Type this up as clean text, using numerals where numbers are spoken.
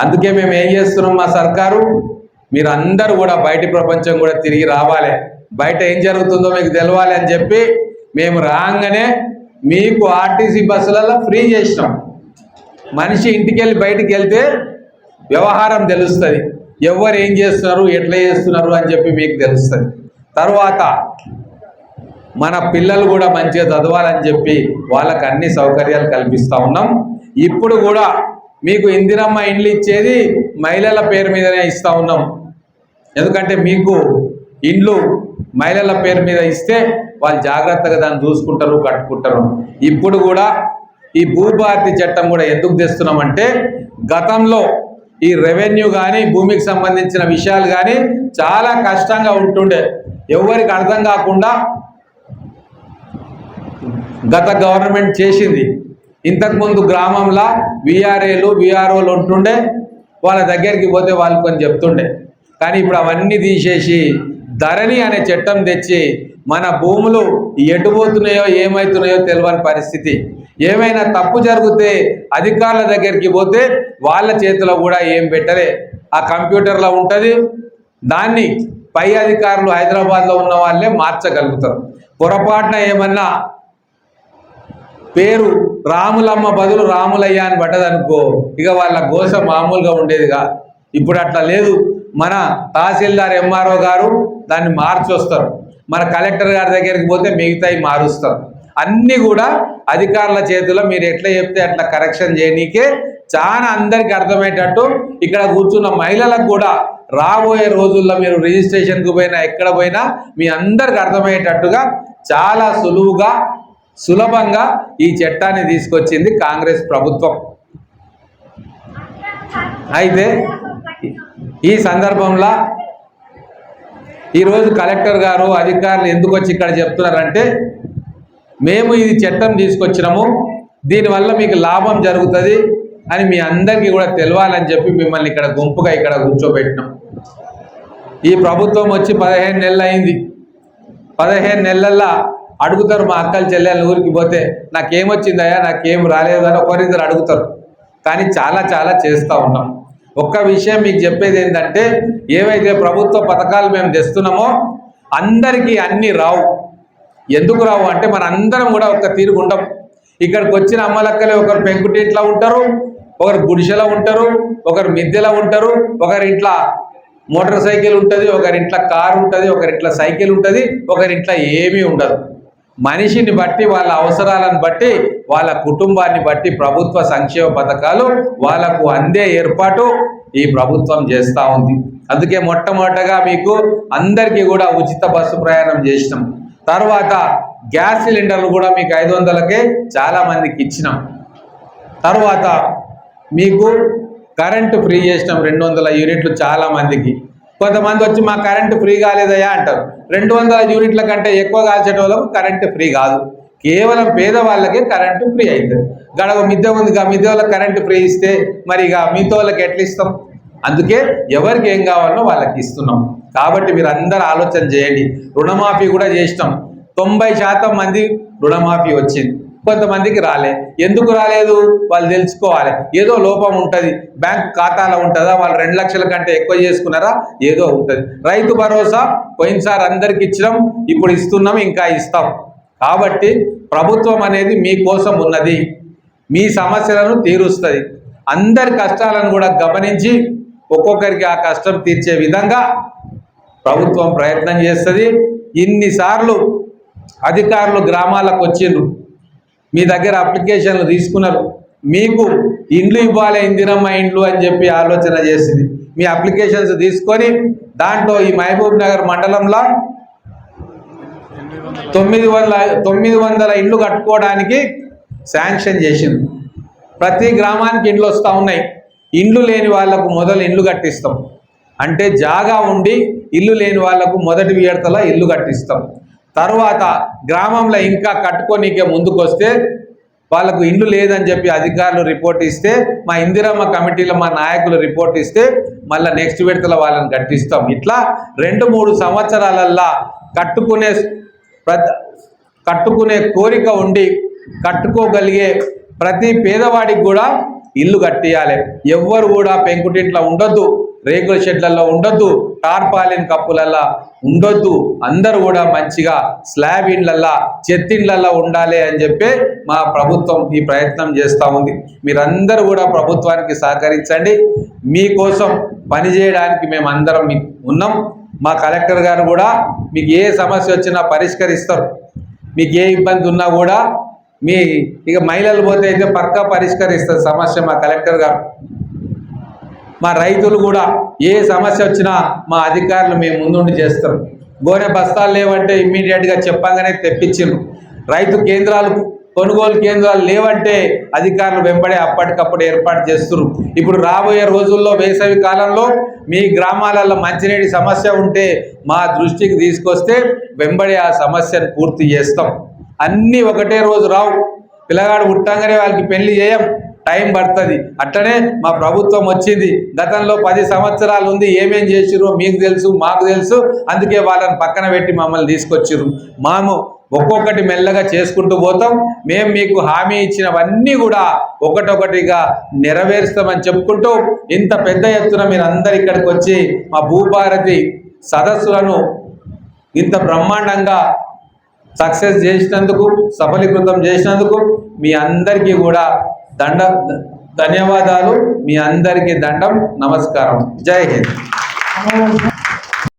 అందుకే మేము ఏం చేస్తున్నాం, మా సర్కారు మీరు అందరూ కూడా బయటి ప్రపంచం కూడా తిరిగి రావాలి, బయట ఏం జరుగుతుందో మీకు తెలవాలి అని చెప్పి మేము రాగానే మీకు ఆర్టీసీ బస్సులలో ఫ్రీ చేసినాం. మనిషి ఇంటికి వెళ్ళి బయటికి వెళ్తే వ్యవహారం తెలుస్తుంది, ఎవరు ఏం చేస్తున్నారు ఎట్లా చేస్తున్నారు అని చెప్పి మీకు తెలుస్తుంది. తర్వాత మన పిల్లలు కూడా మంచిగా చదవాలని చెప్పి వాళ్ళకి అన్ని సౌకర్యాలు కల్పిస్తూ ఉన్నాం. ఇప్పుడు కూడా మీకు ఇందిరమ్మ ఇండ్లు ఇచ్చేది మహిళల పేరు మీదనే ఇస్తూ ఉన్నాం. ఎందుకంటే మీకు ఇండ్లు మహిళల పేరు మీద ఇస్తే వాళ్ళు జాగ్రత్తగా దాన్ని చూసుకుంటారు, కట్టుకుంటారు. ఇప్పుడు కూడా ఈ భూభారతి చట్టం కూడా ఎందుకు తెస్తున్నామంటే గతంలో ఈ రెవెన్యూ కానీ భూమికి సంబంధించిన విషయాలు కానీ చాలా కష్టంగా ఉంటుండే, ఎవరికి అర్థం కాకుండా గత గవర్నమెంట్ చేసింది. ఇంతకుముందు గ్రామంలో విఆర్ఏలు విఆర్ఓలు ఉంటుండే, వాళ్ళ దగ్గరికి పోతే వాళ్ళు కొన్ని చెప్తుండే. కానీ ఇప్పుడు అవన్నీ తీసేసి ధరణి అనే చట్టం తెచ్చి మన భూములు ఎటుపోతున్నాయో ఏమవుతున్నాయో తెలియని పరిస్థితి. ఏమైనా తప్పు జరిగితే అధికారుల దగ్గరికి పోతే వాళ్ళ చేతిలో కూడా ఏం పెట్టలే, ఆ కంప్యూటర్లో ఉంటుంది. దాన్ని పై అధికారులు హైదరాబాద్లో ఉన్న వాళ్ళే మార్చగలుగుతారు. పొరపాటున ఏమన్నా పేరు రాములమ్మ బదులు రాములయ్య అని పడ్డదనుకో, ఇక వాళ్ళ గోస మామూలుగా ఉండేదిగా. ఇప్పుడు అట్లా లేదు. మన తహసీల్దార్ ఎంఆర్ఓ గారు దాన్ని మార్చొస్తారు, మన కలెక్టర్ గారి దగ్గరికి పోతే మిగతాయి మారుస్తారు. అన్నీ కూడా అధికారుల చేతిలో మీరు ఎట్లా చెప్తే అట్లా కరెక్షన్ చేయనీకే చాలా అందరికీ అర్థమయ్యేటట్టు ఇక్కడ కూర్చున్న మహిళలకు కూడా రాబోయే రోజుల్లో మీరు రిజిస్ట్రేషన్కి పోయినా ఎక్కడ పోయినా మీ అందరికి అర్థమయ్యేటట్టుగా చాలా సులభంగా ఈ చట్టాన్ని తీసుకొచ్చింది కాంగ్రెస్ ప్రభుత్వం. అయితే ఈ సందర్భంలో ఈరోజు కలెక్టర్ గారు అధికారులు ఎందుకు వచ్చి ఇక్కడ చెప్తున్నారంటే, మేము ఇది చట్టం తీసుకొచ్చినాము, దీనివల్ల మీకు లాభం జరుగుతుంది అని మీ అందరికీ కూడా తెలవాలని చెప్పి మిమ్మల్ని ఇక్కడ గుంపుగా ఇక్కడ కూర్చోబెట్టినాం. ఈ ప్రభుత్వం వచ్చి 15 నెలలు అయింది. 15 నెలల్లో అడుగుతారు మా అక్కలు చెల్లెళ్ళ ఊరికి పోతే, నాకేమొచ్చిందయ్యా నాకేం రాలేదని ఒకరిద్దరు అడుగుతారు. కానీ చాలా చేస్తూ ఉన్నాం. ఒక్క విషయం మీకు చెప్పేది ఏంటంటే, ఏవైతే ప్రభుత్వ పథకాలు మేము తెస్తున్నామో అందరికీ అన్నీ రావు. ఎందుకు రావు అంటే మన అందరం కూడా ఒక తీరుగా ఉండం. ఇక్కడికి వచ్చిన అమ్మలక్కలే ఒకరు పెంకుటింట్లో ఉంటారు, ఒకరు గుడిసెలో ఉంటారు, ఒకరు మిద్దెలో ఉంటారు, ఒకరింట్లో మోటార్ సైకిల్ ఉంటుంది, ఒకరింట్లో కారు ఉంటుంది, ఒకరింట్లో సైకిల్ ఉంటుంది, ఒకరింట్లో ఏమీ ఉండదు. మనిషిని బట్టి వాళ్ళ అవసరాలను బట్టి వాళ్ళ కుటుంబాన్ని బట్టి ప్రభుత్వ సంక్షేమ పథకాలు వాళ్ళకు అందే ఏర్పాటు ఈ ప్రభుత్వం చేస్తూ ఉంది. అందుకే మొట్టమొదటగా మీకు అందరికీ కూడా ఉచిత బస్సు ప్రయాణం చేసినాం. తర్వాత గ్యాస్ సిలిండర్లు కూడా మీకు 500కే చాలా మందికి ఇచ్చినాం. తర్వాత మీకు కరెంటు ఫ్రీ చేసినాం 200 యూనిట్లు చాలా మందికి. కొంతమంది వచ్చి మా కరెంటు ఫ్రీ కాలేదయ్యా అంటారు. 200 యూనిట్ల కంటే ఎక్కువ కాల్చేట వాళ్ళకు కరెంటు ఫ్రీ కాదు, కేవలం పేదవాళ్ళకే కరెంటు ఫ్రీ అవుతుంది. గడవ మిద్దె ఉంది, మిద్దె వాళ్ళకి కరెంటు ఫ్రీ ఇస్తే మరి ఇక మిగతా వాళ్ళకి ఎట్లా ఇస్తాం? అందుకే ఎవరికి ఏం కావాలో వాళ్ళకి ఇస్తున్నాం. కాబట్టి మీరు అందరూ ఆలోచన చేయండి. రుణమాఫీ కూడా చేసినాం. 90% మంది రుణమాఫీ వచ్చింది, కొంతమందికి రాలే. ఎందుకు రాలేదు వాళ్ళు తెలుసుకోవాలి. ఏదో లోపం ఉంటుంది, బ్యాంకు ఖాతాలో ఉంటుందా, వాళ్ళు 2 లక్షల కంటే ఎక్కువ చేసుకున్నారా, ఏదో ఉంటుంది. రైతు భరోసా పోయినసారి అందరికి ఇచ్చినాం, ఇప్పుడు ఇస్తున్నాం, ఇంకా ఇస్తాం. కాబట్టి ప్రభుత్వం అనేది మీకోసం ఉన్నది, మీ సమస్యలను తీరుస్తుంది. అందరి కష్టాలను కూడా గమనించి ఒక్కొక్కరికి ఆ కష్టం తీర్చే విధంగా ప్రభుత్వం ప్రయత్నం చేస్తుంది. ఇన్నిసార్లు అధికారులు గ్రామాలకు వచ్చిండ్రు, మీ దగ్గర అప్లికేషన్లు తీసుకున్నారు, మీకు ఇండ్లు ఇవ్వాలి ఇందిరమ్మ ఇండ్లు అని చెప్పి ఆలోచన చేసింది. మీ అప్లికేషన్స్ తీసుకొని దాంట్లో ఈ మహబూబ్ నగర్ మండలంలో 900 ఇండ్లు కట్టుకోవడానికి శాంక్షన్ చేసింది. ప్రతి గ్రామానికి ఇండ్లు వస్తూ ఉన్నాయి. ఇండ్లు లేని వాళ్లకు మొదలు ఇండ్లు కట్టిస్తాం, అంటే జాగా ఉండి ఇల్లు లేని వాళ్లకు మొదటి విడతలో ఇల్లు కట్టిస్తాం. తర్వాత గ్రామంలో ఇంకా కట్టుకోనీకే ముందుకు వస్తే వాళ్ళకు ఇండ్లు లేదని చెప్పి అధికారులు రిపోర్ట్ ఇస్తే, మా ఇందిరమ్మ కమిటీలో మా నాయకులు రిపోర్ట్ ఇస్తే మళ్ళీ నెక్స్ట్ విడతలో వాళ్ళని కట్టిస్తాం. ఇట్లా 2-3 సంవత్సరాలల్లా కట్టుకునే కోరిక ఉండి కట్టుకోగలిగే ప్రతి పేదవాడికి కూడా ఇల్లు కట్టియాలి. ఎవ్వరు కూడా పెంకుటింట్లో ఉండొద్దు, రేకుల షెడ్లలో ఉండొద్దు, టార్పాలిన్ కప్పులల్లో ఉండొద్దు. అందరూ కూడా మంచిగా స్లాబ్ ఇండ్లల్లో, చెత్తిండ్లల్లో ఉండాలి అని చెప్పి మా ప్రభుత్వం ఈ ప్రయత్నం చేస్తూ ఉంది. మీరందరూ కూడా ప్రభుత్వానికి సహకరించండి. మీకోసం పనిచేయడానికి మేమందరం ఉన్నాం. మా కలెక్టర్ గారు కూడా మీకు ఏ సమస్య వచ్చినా పరిష్కరిస్తారు. మీకు ఏ ఇబ్బంది ఉన్నా కూడా ఇక మహిళలు పోతే అయితే పక్కా పరిష్కరిస్తారు సమస్య మా కలెక్టర్ గారు. మా రైతులు కూడా ఏ సమస్య వచ్చినా మా అధికారులు మేము ముందుండి చేస్తాం. గోనె బస్తాలు లేవంటే ఇమ్మీడియట్గా చెప్పంగానే తెప్పించిండ్రు. రైతు కేంద్రాలు, కొనుగోలు కేంద్రాలు లేవంటే అధికారులు వెంబడే అప్పటికప్పుడు ఏర్పాటు చేస్తున్నారు. ఇప్పుడు రాబోయే రోజుల్లో వేసవి కాలంలో మీ గ్రామాలలో మంచినీటి సమస్య ఉంటే మా దృష్టికి తీసుకొస్తే వెంబడే ఆ సమస్యను పూర్తి చేస్తాం. అన్నీ ఒకటే రోజు రావు. పిల్లగాడు పుట్టంగానే వాళ్ళకి పెళ్లి చేయం, టైం పడుతుంది. అట్లనే మా ప్రభుత్వం వచ్చింది, గతంలో 10 సంవత్సరాలు ఉంది, ఏమేం చేసిరో మీకు తెలుసు, మాకు తెలుసు. అందుకే వాళ్ళని పక్కన పెట్టి మమ్మల్ని తీసుకొచ్చిర్రు. మేము ఒక్కొక్కటి మెల్లగా చేసుకుంటూ పోతాం. మేము మీకు హామీ ఇచ్చినవన్నీ కూడా ఒకటొకటిగా నెరవేరుస్తామని చెప్పుకుంటూ ఇంత పెద్ద ఎత్తున మీరు అందరు ఇక్కడికి వచ్చి మా భూభారతి సదస్సులను ఇంత బ్రహ్మాండంగా సక్సెస్ చేసినందుకు, సఫలీకృతం చేసినందుకు మీ అందరికీ కూడా ధన్యవాదాలు. మీ అందరికీ దండం, నమస్కారం. జై హింద్.